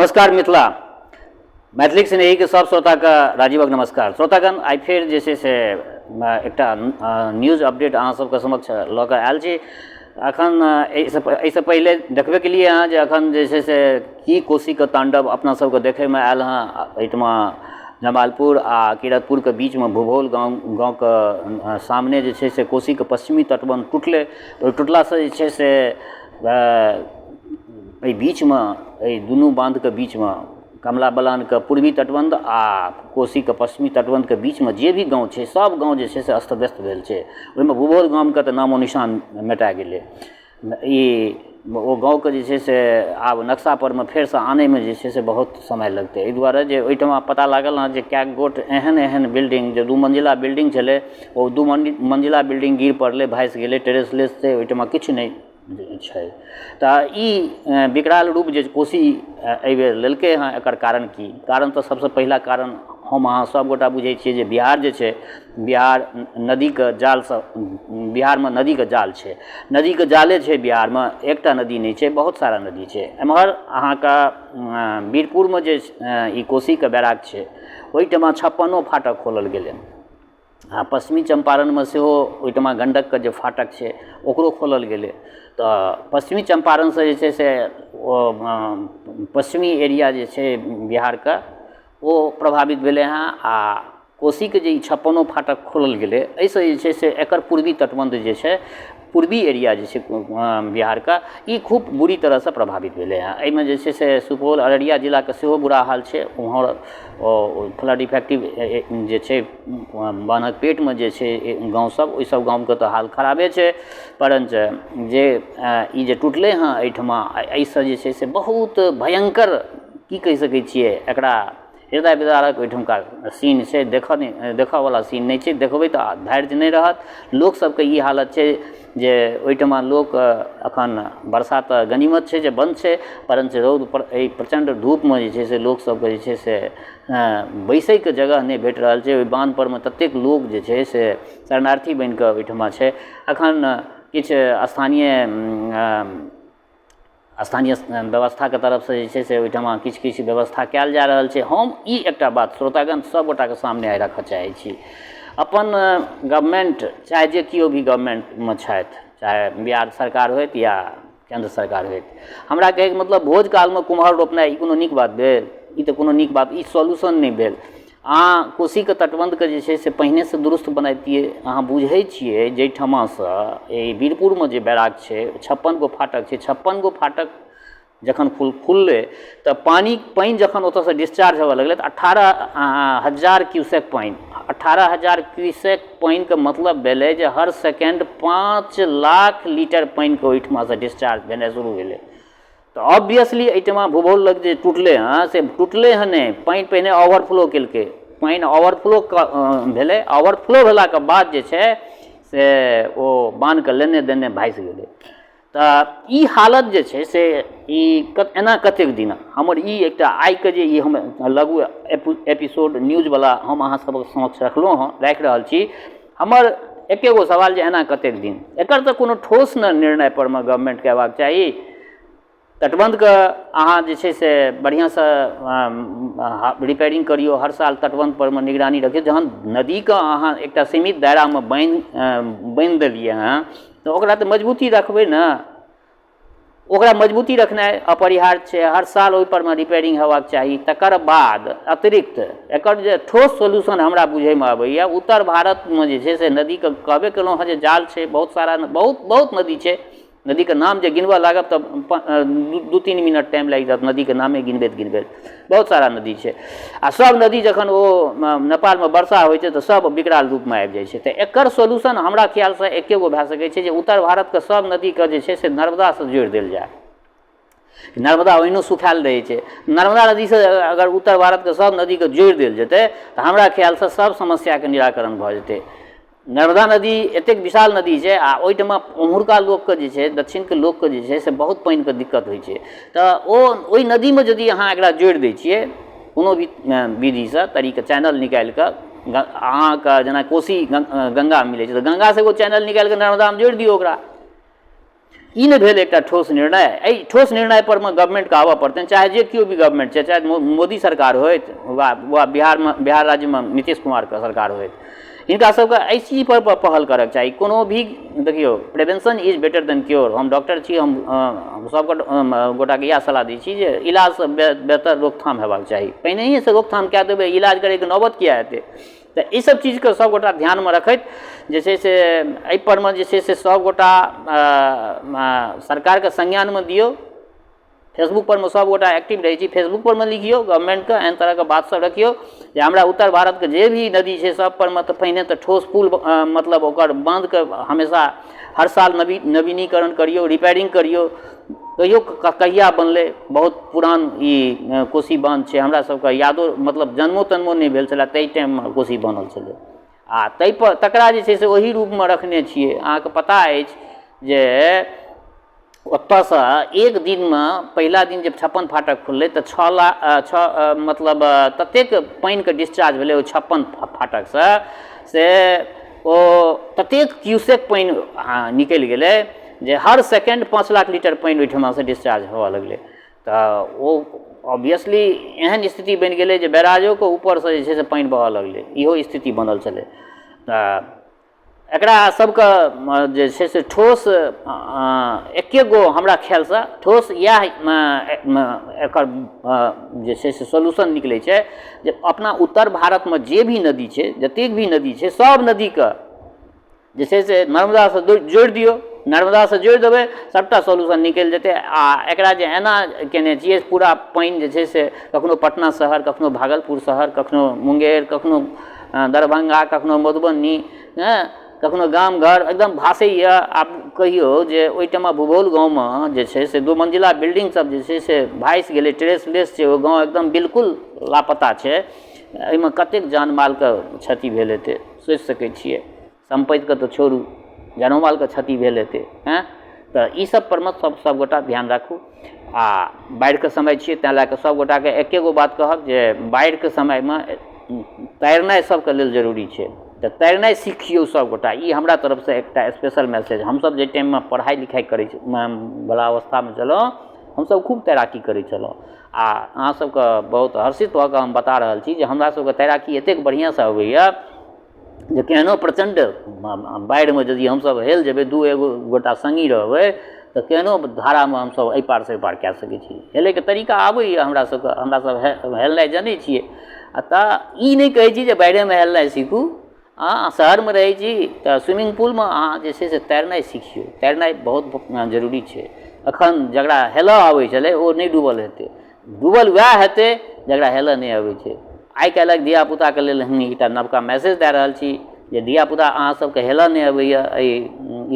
नमस्कार मिथिला मैथिली स्नेही के सब श्रोता का राजीवक नमस्कार। श्रोतागण आई फेर जे छै से एकटा न्यूज अपडेट अहाँ सबके समक्ष लऽ कऽ आयल छी। अखन एहिसँ पहिले देखबे केलिए अहाँ जे अखन जे छै से की कोशीके तांडव अपना सबके देखैमे आयल हँ। एहिठमा जमालपुर आ किरतपुर के बीच में भूभोल गाँव के सामने जे छै से कोशी के पश्चिमी तटबंध टूटले। टूटला से जे छै से बीच में दुनू बांध के बीच में कमला बलान के पूर्वी तटबंध आ कोशी के पश्चिमी तटबंध के बीच में जे भी गाँव छै सब गाँव जे छै से अस्त व्यस्त भेल छै। ओहिमे भूभोल गाँव के तऽ नामो निशान मिटा गेलै। ओ गाँव के जे छै से आब नक्शा पर में फेर से आने में जे छै से बहुत समय लगतै। एहि दुआरे जे ओहिठमा पता लागल हँ जे कएक गोट एहन बिल्डिंग जे 2 मंजिला बिल्डिंग छलै ओ 2 मंजिला बिल्डिंग गिर पड़लै, भासि गेलै, टेरेसलेस छै, ओहिठमा किछु नहि छै। तऽ ई विकराल रूप जे कोशी एहि बेर लेलकै हँ, एकर कारण की? कारण तऽ सबसँ पहिला कारण हम अहाँ सबगोटा बुझै छियै जे बिहार जे छै, बिहार नदीके जालसँ, बिहारमे नदीके जाल छै, नदीके जाले छै। बिहारमे एकटा नदी नहीं छै, बहुत सारा नदी छै। एम्हर अहाँके वीरपुरमे जे ई कोशीके बैराज छै ओहिठमा 56 फाटक खोलल गेलै। आ पश्चिमी चंपारणमे सेहो ओहिठमा गंडकके जे फाटक छै ओकरो खोलल गेलै। तऽ पश्चिमी चंपारणसँ जे छै से पश्चिमी एरिया जे छै बिहारके ओ प्रभावित भेलै हँ। आ कोशीके जे 56 फाटक खोलल गेलै एहिसँ जे छै से एकर पूर्वी तटबंध जे छै, पूर्वी एरिया जे छै बिहारके ई खूब बुरी तरहसँ प्रभावित भेलै हँ। एहिमे जे छै से सुपौल अररिया जिलाके सेहो बुरा हाल छै। उम्हर फ्लड इफेक्टिव जे छै बान्हक पेटमे जे छै गाँव सब, ओहि सब गाँवके तऽ हाल खराबे छै। परञ्च जे ई जे टूटलै हँ एहिठमा, एहिसँ जे छै से बहुत भयंकर की कहि सकै छियै एकरा, हृदय विदारक ओहिठुमका सीन छै। देखऽवला सीन नहीं छै, देखबै तऽ धैर्य नहीं रहत। लोक सबके ई हालत छै जे ओहिठमा लोक अखन वर्षा तऽ गनीमत छै जे बंद छै, परंतु रौद एहि प्रचंड धूपमे जे छै से लोक सबके जे छै से बैसैके जगह नहीं भेट रहल छै। ओहि बान्ह परमे ततेक लोक जे छै से शरणार्थी बनि कऽ ओहिठमा छै। अखन किछु स्थानीय व्यवस्थाके तरफसँ जे छै से ओहिठमा किछु व्यवस्था कयल जा रहल छै। हम ई एकटा बात श्रोतागण सब गोटाके सामने आइ राखऽ चाहै छी। अपन गवर्नमेंट, चाहे जे केओ भी गवर्नमेंटमे छथि, चाहे बिहार सरकार होइत या केंद्र सरकार होइत, हमरा कहैके मतलब भोज कालमे कुम्हर रोपनाइ ई कोनो नीक बात भेल? ई तऽ कोनो नीक बात, ई सॉल्यूशन नहीं भेल। अहाँ कोशीके तटबंधके जे छै से पहिनेसँ दुरुस्त बनैबतियै। अहाँ बुझै छियै जाहिठमासँ ई वीरपुरमे जे बैराज छै 56 गो फाटक छै, 56 गो फाटक जखन खुललै तऽ पानि जखन ओतऽसँ डिस्चार्ज होबऽ लगलै तऽ 18,000 क्यूसेक पानि, 18,000 क्यूसेक पानिके मतलब भेलै जे हर सेकेंड 5 लाख लीटर पानिके ओहिठमासँ डिस्चार्ज भेनाइ शुरू भेलै। तऽ ऑब्वियसली एहिठमा भूभोल लग जे टूटलै हँ से टूटलै हँ नहीं, पानि पहिने ओवरफ्लो केलकै, पानि ओवरफ्लो भेलै। ओवरफ्लो भेलाके बाद जे छै से ओ बान्हके लेने देने भासि गेलै। तऽ ई हालत जे छै से एना कतेक दिन? हमर ई एकटा आइके जे ई हम लघु एपिसोड न्यूजवला हम अहाँ सबके समक्ष राखि रहल छी। हमर एके गो सवाल जे एना कतेक दिन? एकर तऽ कोनो ठोस निर्णय पर में गवर्नमेंटके अयबाक चाही। तटबंधके अहाँ जे छै से बढ़िआँसँ रिपेयरिंग करियौ, हर साल तटबंध परमे निगरानी रखियौ। जहन नदीके अहाँ एकटा सीमित दायरामे बान्हि देलियै हँ तऽ ओकरा तऽ मजबूती रखबै ने। ओकरा मजबूती रखनाइ अपरिहार्य छै, हर साल ओहि परमे रिपेयरिंग हेबाक चाही। तकर बाद अतिरिक्त एकर जे ठोस सोल्यूशन हमरा बुझैमे आबैए, उत्तर भारतमे जे छै से नदीके कहबे केलहुँ हँ जे जाल छै, बहुत सारा बहुत नदी छै। नदीके नाम जे गिनबऽ लागब तऽ 2-3 मिनट टाइम लागि जायत नदीके नामे गिनबैत। बहुत सारा नदी छै आ सब नदी जखन ओ नेपालमे वर्षा होइ छै तऽ सब विकराल रूपमे आबि जाइ छै। तऽ एकर सोल्यूशन हमरा ख्यालसँ एके गो भए सकै छै जे उत्तर भारतके सब नदीके जे छै से नर्मदासँ जोड़ि देल जाय। नर्मदा ओहिनो सुखायल रहै छै, नर्मदा नदीसँ अगर उत्तर भारतके सब नदीके जोड़ि देल जेतै तऽ हमरा ख्यालसँ सब समस्याके निराकरण भऽ जेतै। नर्मदा नदी एतेक विशाल नदी छै आ ओहिठमा ओम्हुरका लोकके जे छै, दक्षिणके लोकके जे छै से बहुत पानिके दिक्कत होइ छै। तऽ ओहि नदीमे यदि अहाँ एकरा जोड़ि दै छियै कोनो भी विधिसँ, तरीका चैनल निकालि कऽ, अहाँके जेना कोशी गंगा मिलै छै तऽ गंगासँ एगो चैनल निकालि कऽ नर्मदामे जोड़ि दियौ ओकरा। ई नहि भेल एकटा ठोस निर्णय। एहि ठोस निर्णय पर में गवर्नमेंट के आबऽ पड़तनि, चाहे जे केओ भी गवर्नमेंट छै, चाहे मोदी सरकार होइत वा बिहार राज्य में नीतीश कुमार के सरकार होइत, हिनका सबके एहि चीज पर पहल करक चाही। कोनो भी देखियौ, prevention is better than cure. हम डॉक्टर छी, हम सब गोटाके इएह सलाह दै छी जे इलाजसँ बेहतर रोकथाम हेबाक चाही। पहिनहिएसँ रोकथाम कए देबै, इलाज करैके नौबत किया हेतै? तऽ ई सब चीजके सबगोटा ध्यानमे रखैत जे छै से एहिपरमे जे छै से सबगोटा सरकारके संज्ञानमे दियौ। फेसबुक पर में सब गोटा एक्टिव रही छी, फेसबुक पर में लिखियो गवर्नमेंट के एहन तरह के बात सब रखियो जे हमरा उत्तर भारत के जे भी नदी है सब पर में तो पहिने तो ठोस पुल मतलब ओकर बांध के हमेशा हर साल नवीनीकरण करियो, रिपेयरिंग करियो। कहियो कहिया बनलै, बहुत पुरान ई कोसी बांध छै, हमरा सबके यादो मतलब जन्मो तन्मो नहीं भेल छलै ताहि टाइम में कोसी बनल छलै। आ ताहि पर तकरा जे छै से ओही रूपमे रखने छियै। अहाँके पता अछि जे ओतऽसँ एक दिनमे पहिला दिन जब 56 फाटक खुललै तऽ 6 मतलब ततेक पानिके डिस्चार्ज भेलै ओ 56 फाटकसँ से ओ ततेक क्यूसेक पानि निकलि गेलै जे हर सेकेंड 5 लाख लीटर पानि ओहिठमासँ डिस्चार्ज होबऽ लगलै। तऽ ओ ऑब्वियसली एहन स्थिति बनि गेलै जे बैराजोके ऊपरसँ जे छै से पानि बहऽ लगलै, इहो स्थिति बनल छलै। तऽ एकरा सबके जे छै से ठोस एके गो हमरा ख्यालसँ ठोस इएह एकर जे छै से सोल्यूशन निकलै छै जे अपना उत्तर भारतमे जे भी नदी छै, जतेक भी नदी छै, सब नदीके जे छै से नर्मदासँ जोड़ि दियौ। नर्मदासँ जोड़ि देबै सबटा सोल्यूशन निकलि जेतै। आ एकरा जे एना केने छियै पूरा पानि जे छै से कखनो पटना शहर, कखनो भागलपुर शहर, कखनो मुंगेर, कखनो दरभंगा, कखनो मधुबनी, कखनो गाम घर एकदम भासैए। आब कहियो जे ओहिठमा भूगोल गाँवमे जे छै से 2 मंजिला बिल्डिंग सब जे छै से भासि गेलै, ट्रेसलेस छै, ओ गाँव एकदम बिल्कुल लापता छै। एहिमे कतेक जान मालके क्षति भेल हेतै सोचि सकै छियै। संपत्तिके तऽ छोड़ू, जानो मालके क्षति भेल हेतै। तऽ ई सब परमे सब गोटा ध्यान राखू। आ बाढ़िके समय छियै तेँ लए कऽ सब गोटाके एके गो बात कहब जे बाढ़िके समयमे तैरनाइ सबके लेल जरूरी छै। तऽ तैरनाइ सिखियौ सब गोटा, ई हमरा तरफसँ एकटा स्पेशल मैसेज। हमसब जे टाइममे पढ़ाइ लिखाइ करै वला अवस्थामे छलहुँ, हमसब खूब तैराकी करै छलहुँ। आ अहाँ सबके बहुत हर्षित भऽ कऽ हम बता रहल छी जे हमरा सबके तैराकी एतेक बढ़िआँसँ अबैए जे केहनो प्रचण्ड बाढ़िमे यदि हमसब हेल जेबै, 2 गोटा सङ्गी रहबै तऽ केहनो धारामे हमसब एहि पारसँ ओहि पार कए सकै छी। हेलैके तरीका आबैए हमरा सबके, हमरासब हेलनाइ जनै छियै। तऽ ई नहि कहै छी जे बाढ़िमे हेलनाइ सीखू। शहरमे रहै छी तऽ स्विमिंग पुलमे अहाँ जे छै से तैरनाइ सिखियौ। तैरनाइ बहुत जरूरी छै। एखन जकरा हेलऽ आबै छलै ओ नहि डूबल हेतै, डूबल वएह हेतै जकरा हेलऽ नहि अबै छै। आइ काल्हिक धियापुताके लेल हम एकटा नवका मैसेज दए रहल छी जे धियापुता अहाँ सबके हेलऽ नहि अबैए,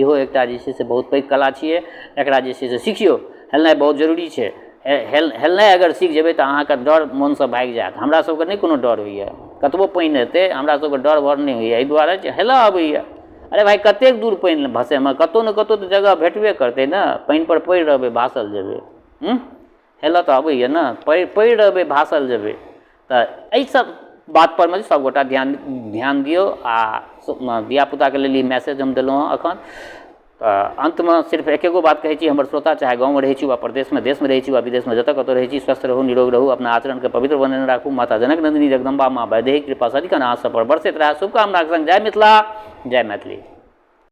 इहो एकटा जे छै से बहुत पैघ कला छियै। एकरा जे छै से सिखियौ, हेलनाइ बहुत जरूरी छै। हेलनाइ अगर सीख जेबै तऽ अहाँके डर मोनसँ भागि जायत। हमरा सबके नहि कोनो डर होइए, कतबो पानि हेतै हमरा सबके डर भर नहि होइए, एहि दुआरे जे हेलऽ अबैए। अरे भाई कतेक दूर पानि भसैमे, कतहु ने कतहु तऽ जगह भेटबे करतै ने। पानि पर पड़ि रहबै भासल जेबै। हेलऽ तऽ अबैए ने, पड़ि रहबै भासल जेबै। तऽ एहि सब बात परमे सब गोटा ध्यान दियौ। आ धियापुताके लेल ई मैसेज हम देलहुँ हँ एखन। तऽ अंतमे सिर्फ एके गो बात कहै छी हमर श्रोता, चाहे गाँवमे रहै छी वा प्रदेशमे, देशमे रहै छी वा विदेशमे, जतऽ कतौ रहै छी, स्वस्थ रहू, निरोग रहू, अपना आचरणके पवित्र बनेने राखू। माता जनक नंदिनी जगदम्बा माँ वैदेही कृपा सदिखन अहाँ सब पर बरसैत रहै। शुभकामनाक संग जय मिथिला, जय मैथिली।